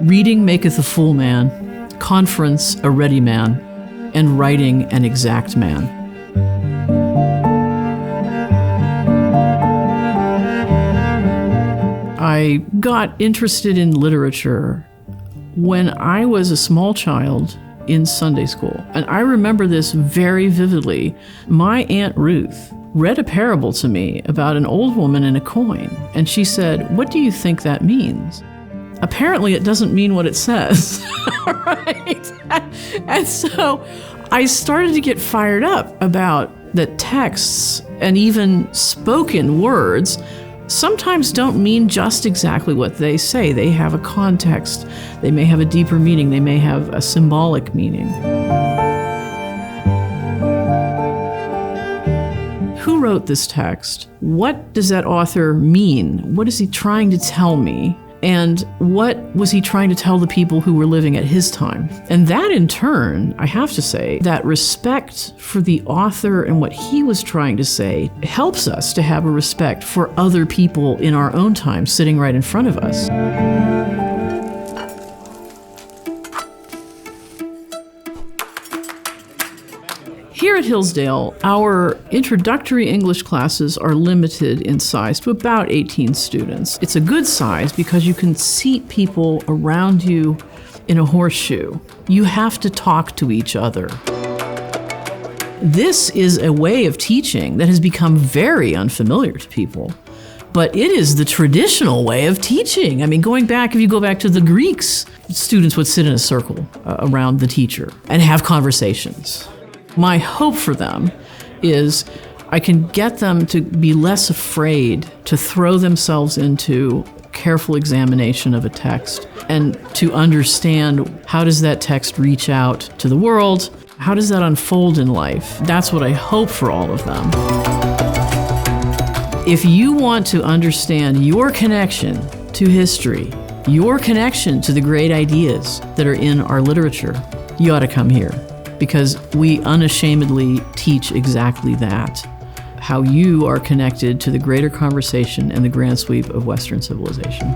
Reading maketh a fool man, conference a ready man, and writing an exact man. I got interested in literature when I was a small child in Sunday school. And I remember this very vividly. My Aunt Ruth read a parable to me about an old woman and a coin. And she said, "What do you think that means?" Apparently it doesn't mean what it says, right? And so I started to get fired up about that texts and even spoken words sometimes don't mean just exactly what they say. They have a context. They may have a deeper meaning. They may have a symbolic meaning. Who wrote this text? What does that author mean? What is he trying to tell me? And what was he trying to tell the people who were living at his time? And that in turn, I have to say, that respect for the author and what he was trying to say helps us to have a respect for other people in our own time sitting right in front of us. Here at Hillsdale, our introductory English classes are limited in size to about 18 students. It's a good size because you can seat people around you in a horseshoe. You have to talk to each other. This is a way of teaching that has become very unfamiliar to people, but it is the traditional way of teaching. I mean, if you go back to the Greeks, students would sit in a circle around the teacher and have conversations. My hope for them is I can get them to be less afraid to throw themselves into careful examination of a text and to understand how does that text reach out to the world? How does that unfold in life? That's what I hope for all of them. If you want to understand your connection to history, your connection to the great ideas that are in our literature, you ought to come here. Because we unashamedly teach exactly that, how you are connected to the greater conversation and the grand sweep of Western civilization.